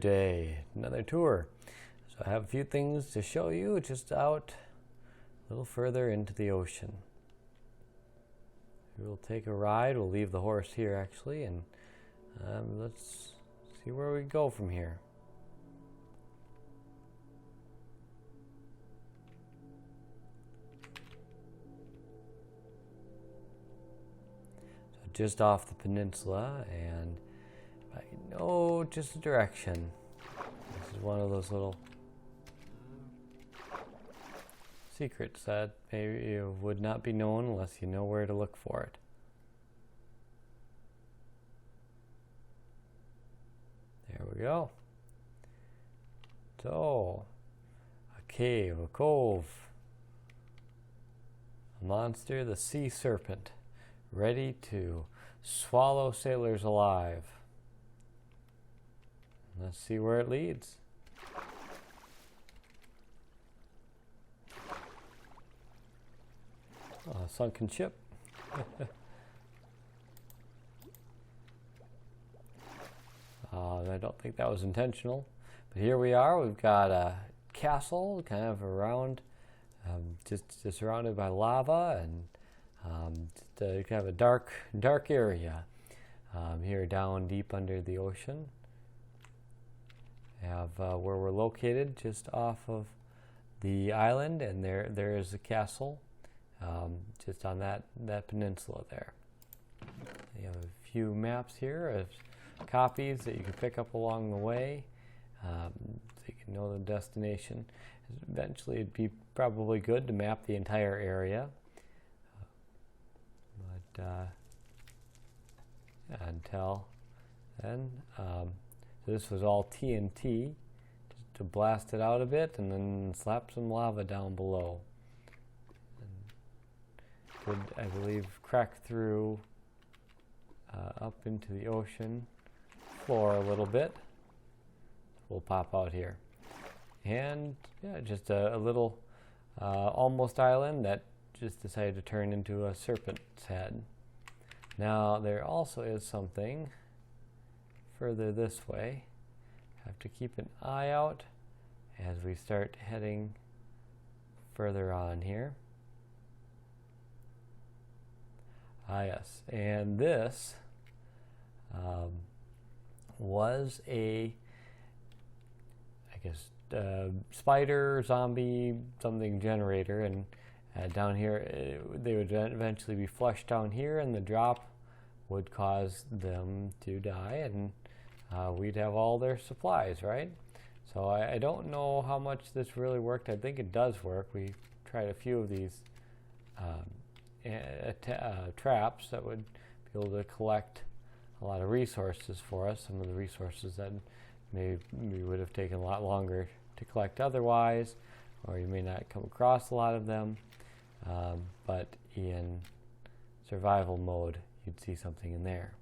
Day, another tour. So I have a few things to show you just out a little further into the ocean. We'll take a ride. We'll leave the horse here actually, and let's see where we go from here. So just off the peninsula, and I know just the direction. This is one of those little secrets that maybe would not be known unless you know where to look for it. There we go. So, a cave, a cove, a monster, the sea serpent, ready to swallow sailors alive. Let's see where it leads. A sunken ship. I don't think that was intentional, but here we are. We've got a castle kind of around, just surrounded by lava, and just kind of a dark area here down deep under the ocean. We have where we're located just off of the island, and there is a castle just on that peninsula there. You have a few maps here of copies that you can pick up along the way, so you can know the destination. Eventually it'd be probably good to map the entire area, but until then, so this was all TNT just to blast it out a bit, and then slap some lava down below. Could, I believe, crack through up into the ocean floor a little bit. We'll pop out here. And yeah, just a little almost island that just decided to turn into a serpent's head. Now there also is something further this way. Have to keep an eye out as we start heading further on here. Ah, yes, and this was a, I guess, spider, zombie, something generator, and down here they would eventually be flushed down here, and the drop would cause them to die, and we'd have all their supplies, right? So I don't know how much this really worked. I think it does work. We tried a few of these traps that would be able to collect a lot of resources for us, some of the resources that maybe would have taken a lot longer to collect otherwise, or you may not come across a lot of them, but in survival mode you'd see something in there.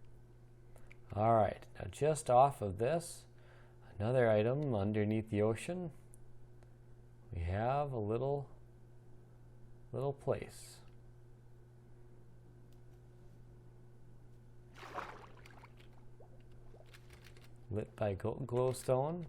Alright, now just off of this, another item underneath the ocean, we have a little place. Lit by glowstone.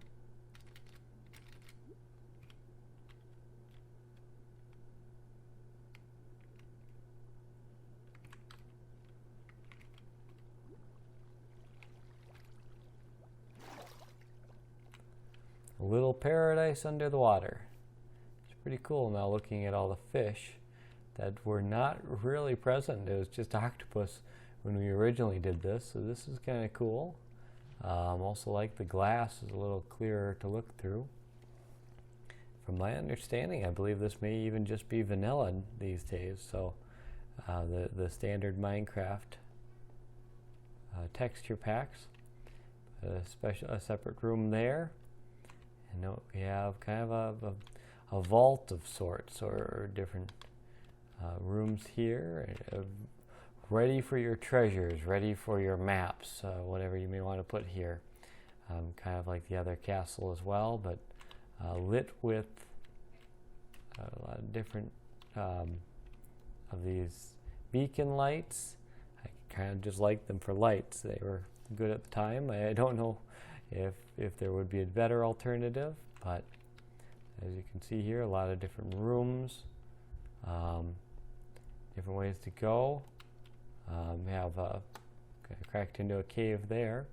A little paradise under the water. It's pretty cool now looking at all the fish that were not really present. It was just octopus when we originally did this, so this is kind of cool. Also like the glass is a little clearer to look through. From my understanding, I believe this may even just be vanilla these days, so the standard Minecraft texture packs. A separate room there, and we have kind of a vault of sorts, or different rooms here, ready for your treasures, ready for your maps, whatever you may want to put here. Kind of like the other castle as well, but lit with a lot of different of these beacon lights. I kind of just liked them for lights. They were good at the time. I don't know if if there would be a better alternative, but as you can see here, a lot of different rooms, different ways to go. We have cracked into a cave there,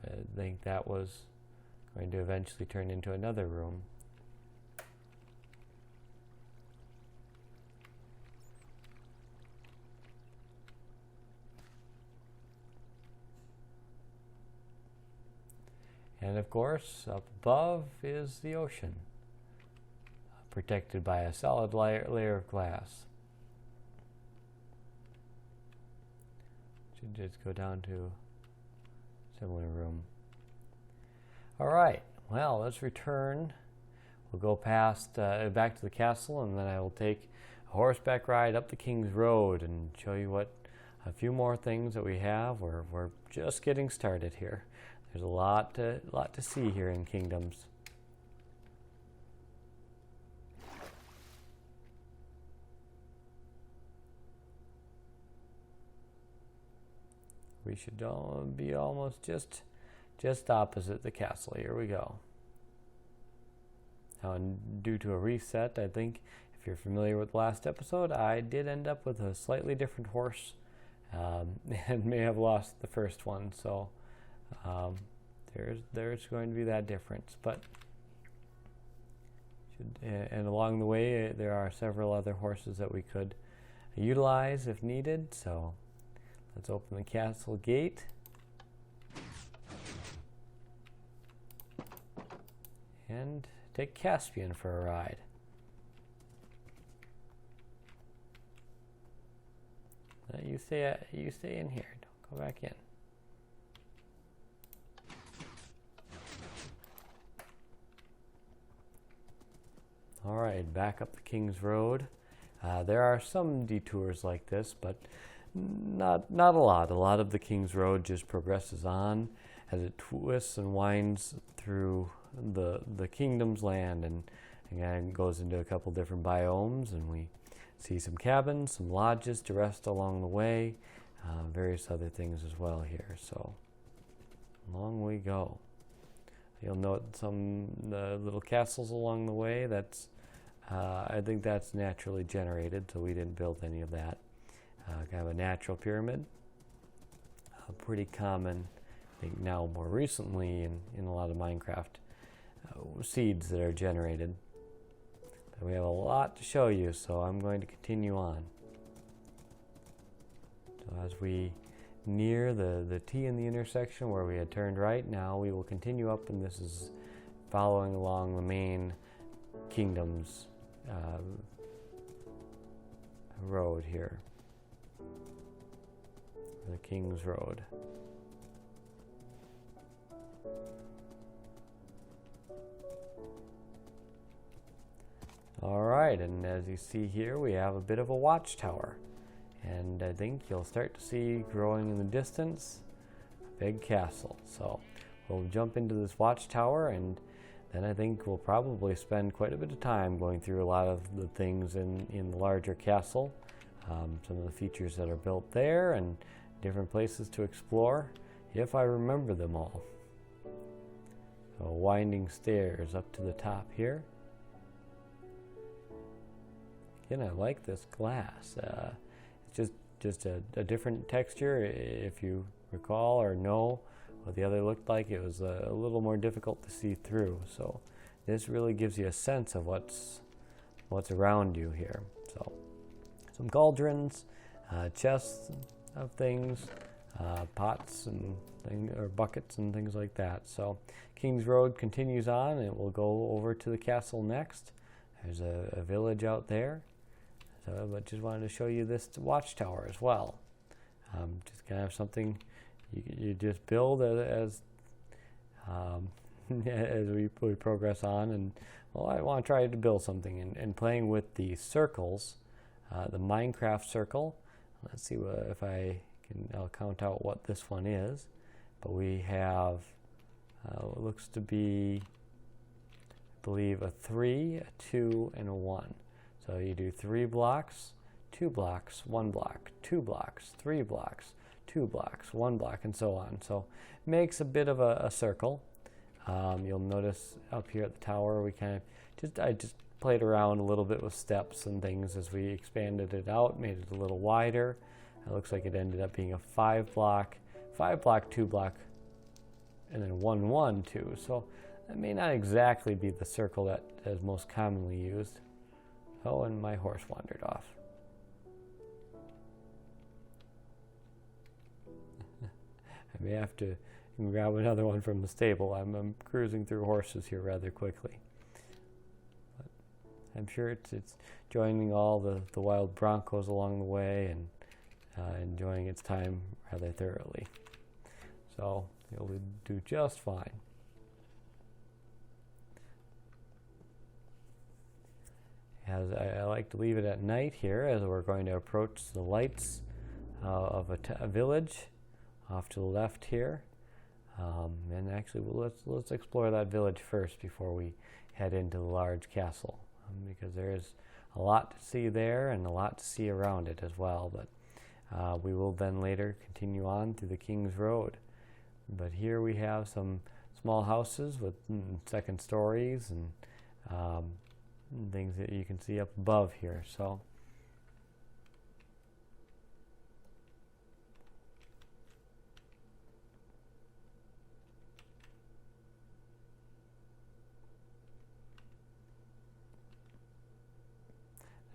but I think that was going to eventually turn into another room. And of course, up above is the ocean, protected by a solid layer of glass. Should just go down to a similar room. All right, well, let's return. We'll go past back to the castle, and then I will take a horseback ride up the King's Road and show you what a few more things that we have. We're just getting started here. There's a lot to see here in Kingdoms. We should be almost just opposite the castle. Here we go. Now, due to a reset, I think if you're familiar with the last episode, I did end up with a slightly different horse, and may have lost the first one. So there's going to be that difference. But and along the way, there are several other horses that we could utilize if needed. So let's open the castle gate. And take Caspian for a ride. You stay in here. Don't go back in. All right, back up the King's Road. There are some detours like this, but not a lot. A lot of the King's Road just progresses on as it twists and winds through the kingdom's land, and again goes into a couple different biomes, and we see some cabins, some lodges to rest along the way, various other things as well here. So along we go. You'll note some little castles along the way. That's I think that's naturally generated, so we didn't build any of that. Kind of a natural pyramid, pretty common, I think now more recently in a lot of Minecraft seeds that are generated. But we have a lot to show you, so I'm going to continue on. So as we near the T in the intersection where we had turned right, now we will continue up, and this is following along the main kingdom's road here, the King's Road. All right, and as you see here, we have a bit of a watchtower, and I think you'll start to see growing in the distance a big castle. So we'll jump into this watchtower, and then I think we'll probably spend quite a bit of time going through a lot of the things in the larger castle, some of the features that are built there, and different places to explore, if I remember them all. So winding stairs up to the top here. Again, I like this glass. It's just a different texture. If you recall or know what the other looked like, it was a little more difficult to see through. So this really gives you a sense of what's around you here. So some cauldrons, chests of things, pots and or buckets and things like that. So King's Road continues on, and it will go over to the castle next. There's a village out there. So, but just wanted to show you this watchtower as well. Just kind of something you just build as as we progress on. And well, I want to try to build something, and playing with the circles, the Minecraft circle. Let's see if I'll count out what this one is. But we have what looks to be, I believe, a 3, a 2, and a 1. So you do 3 blocks, 2 blocks, 1 block, 2 blocks, 3 blocks, 2 blocks, 1 block, and so on. So it makes a bit of a circle. You'll notice up here at the tower, I just played around a little bit with steps and things as we expanded it out, made it a little wider. It looks like it ended up being a 5 block, 2 block, and then 1, 1, 2. So that may not exactly be the circle that is most commonly used. Oh, and my horse wandered off. I may have to grab another one from the stable. I'm cruising through horses here rather quickly. But I'm sure it's joining all the wild broncos along the way and enjoying its time rather thoroughly. So it'll do just fine. As I like to leave it at night here, as we're going to approach the lights of a village off to the left here. And actually, let's explore that village first before we head into the large castle, because there is a lot to see there and a lot to see around it as well. But we will then later continue on through the King's Road. But here we have some small houses with second stories and things that you can see up above here. So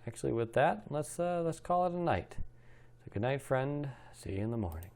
actually, with that, let's call it a night. So good night, friend. See you in the morning.